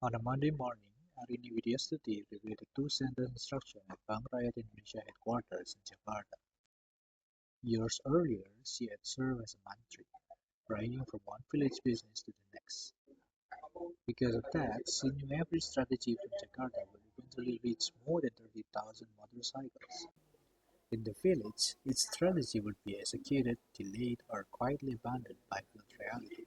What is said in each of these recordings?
On a Monday morning, Arini Widyastati reviewed a two-sentence instruction at Bank Rakyat Indonesia headquarters in Jakarta. Years earlier, she had served as a mantri, riding from one village business to the next. Because of that, she knew every strategy from Jakarta would eventually reach more than 30,000 motorcycles. In the village, each strategy would be executed, delayed, or quietly abandoned by field reality.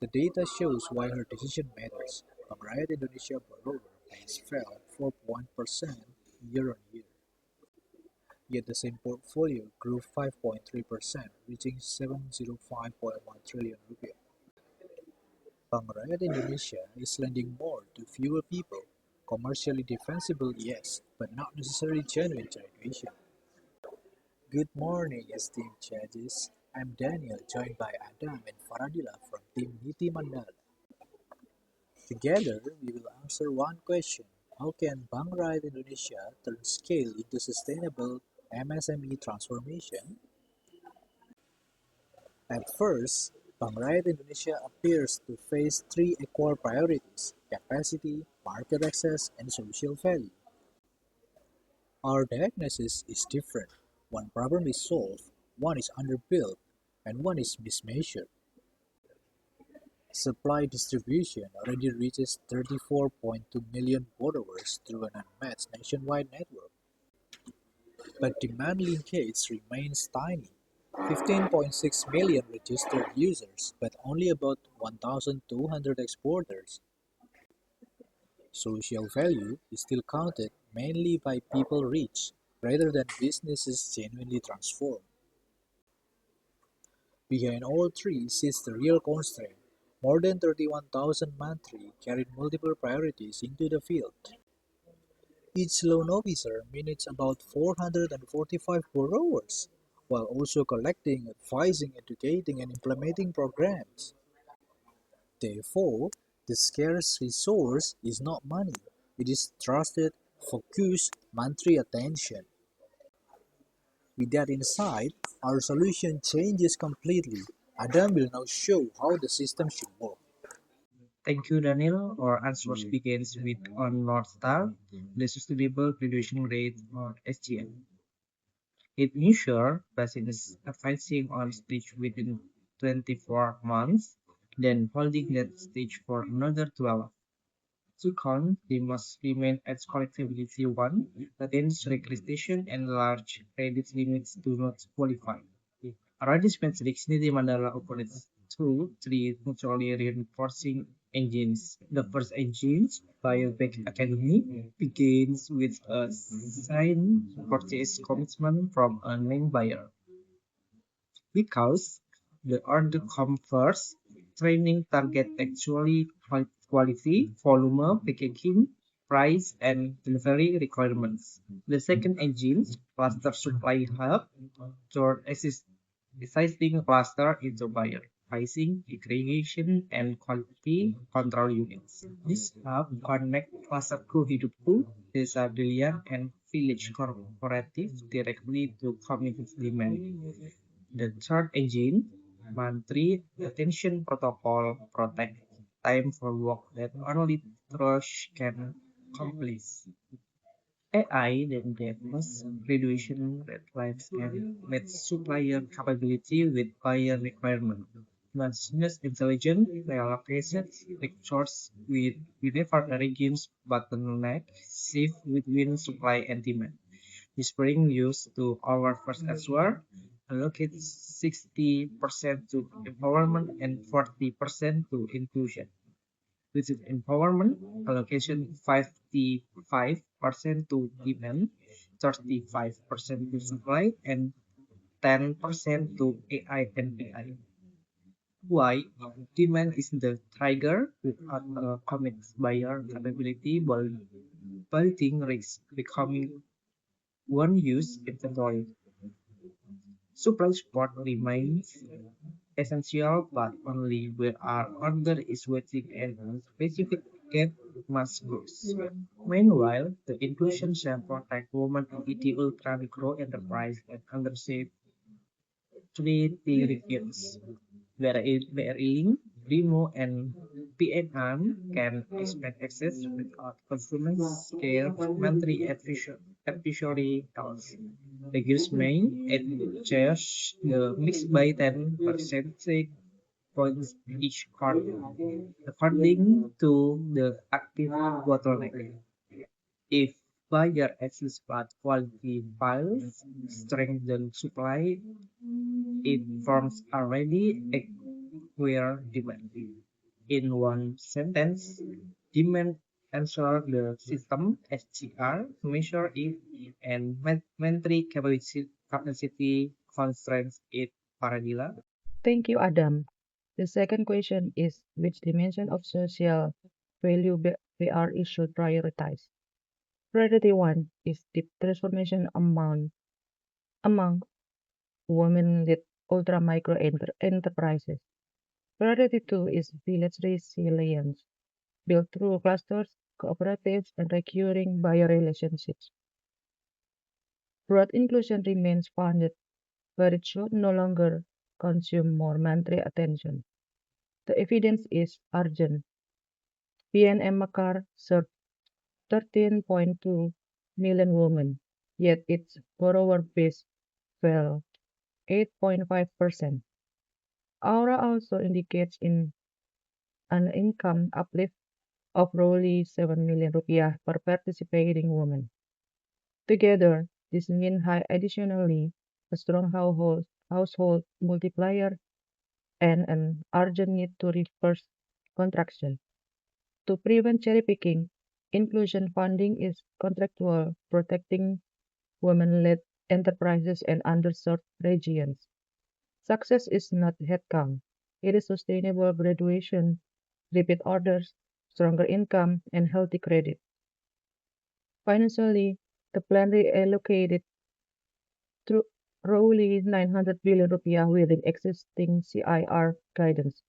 The data shows why her decision matters. Rakyat Indonesia borrower base fell 4.1% year-on-year, yet the same portfolio grew 5.3%, reaching 705.1 trillion rupiah. Bank Rakyat Indonesia is lending more to fewer people. Commercially defensible, yes, but not necessarily genuine graduation. Good morning, esteemed judges. I'm Daniel, joined by Adam and Faradilla from Team Niti Mandala. Together, we will answer one question: how can Bank Rakyat Indonesia turn scale into sustainable MSME transformation? At first, Bank Rakyat Indonesia appears to face three equal priorities: capacity, market access, and social value. Our diagnosis is different. One problem is solved, one is underbuilt, and one is mismeasured. Supply distribution already reaches 34.2 million borrowers through an unmatched nationwide network, but demand linkage remains tiny: 15.6 million registered users, but only about 1,200 exporters. Social value is still counted mainly by people reached, rather than businesses genuinely transformed. Behind all three sits the real constraint: more than 31,000 mantri carried multiple priorities into the field. Each loan officer manages about 445 borrowers, while also collecting, advising, educating, and implementing programs. Therefore, the scarce resource is not money, it is trusted, focused mantri attention. With that insight, our solution changes completely. Adam will now show how the system should work. Thank you, Daniel. Our answer begins with on North Star, the Sustainable Graduation Rate or SGM. It ensures passing advancing on stage within 24 months, then holding that stage for another 12. Second, they must remain at collectability 1, that ends recreation and large credit limits do not qualify. Around metrics, Niti Mandala operates through three mutually reinforcing engines. The first engine, Biobank Academy, begins with a signed purchase commitment from a named buyer. Because the order comes first, training target actually quality, volume, packaging, price, and delivery requirements. The second engine, cluster supply hub, turn existing cluster into buyer pricing, aggregation, and quality control units. This hub connect cluster Ku Hidupku, Desa Brilian, and Village Cooperative directly to community demand. The third engine, Mantri Attention Protocol protect time for work that only Trush can complete. AI then develops graduation deadlines and match supplier capability with buyer requirement. Business intelligence reallocates resources with whenever a region's bottleneck shift between supply and demand. This brings use to our first answer, allocate 60% to empowerment and 40% to inclusion. With empowerment, allocation 55% to demand, 35% to supply, and 10% to AI and AI. Why? Demand is the trigger without a commit buyer capability, building risk becoming one use inventory. Supply support remains essential, but only where our order is waiting and specific gap must close. Meanwhile, the inclusion shall protect women in ultra micro enterprise and underserved community regions. Where Limo and PNM can expand access without consumers care monthly efficiently else. The gives main and change the mix by 10 percentage points each card according to the active bottleneck. If buyer access but quality files strengthen supply, it forms already acquire demand. In one sentence, demand ensure the system SGR measure it and inventory capacity constraints it Faradilla. Thank you, Adam. The second question is which dimension of social value VRE should prioritize? Priority 1 is deep transformation among women-led ultra-micro enterprises. Priority 2 is village resilience, built through clusters, cooperatives, and recurring buyer relationships. Broad inclusion remains funded, but it should no longer consume more monetary attention. The evidence is urgent. PNM Makar served 13.2 million women, yet its borrower base fell 8.5%. Aura also indicates in an income uplift of roughly 7 million rupiah per participating woman. Together, this means additionally a strong household multiplier and an urgent need to reverse contraction. To prevent cherry picking, inclusion funding is contractual, protecting women-led enterprises and underserved regions. Success is not headcount. It is sustainable graduation, repeat orders, stronger income, and healthy credit. Financially, the plan reallocated through roughly 900 billion rupiah within existing CIR guidance,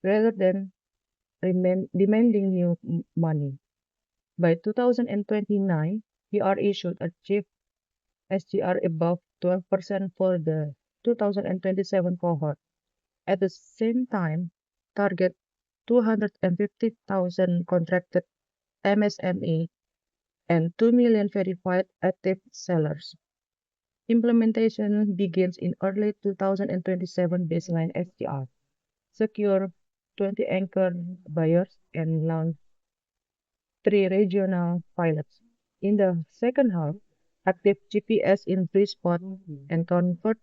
rather than demanding new money. By 2029, PRE should achieve SGR above 12% for the 2027 cohort. At the same time, target 250,000 contracted MSME and 2 million verified active sellers. Implementation begins in early 2027 baseline SGR. Secure 20 anchor buyers and launch 3 regional pilots. In the second half, active GPS in 3 spots and convert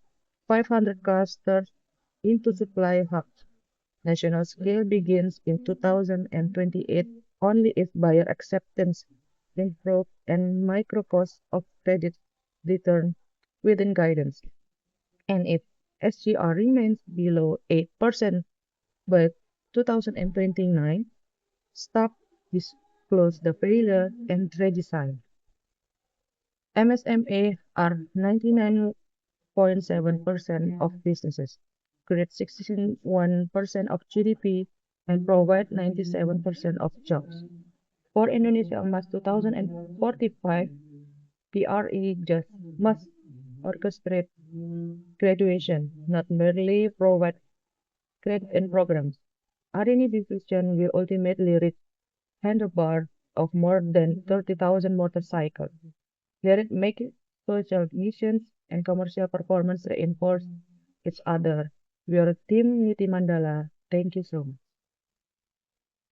500 clusters into supply hubs. National scale begins in 2028 only if buyer acceptance improves and micro cost of credit return within guidance, and if SGR remains below 8% by 2029, stop, disclose the failure, and redesign. MSMA are 99.7% of businesses, create 61% of GDP, and provide 97% of jobs. For Indonesia emas 2045, PRE just must orchestrate graduation, not merely provide credit and programs. RNE diffusion will ultimately reach handlebar of more than 30,000 motorcycles. Let it make it social missions and commercial performance reinforce each other. We are Team Niti Mandala. Thank you so much.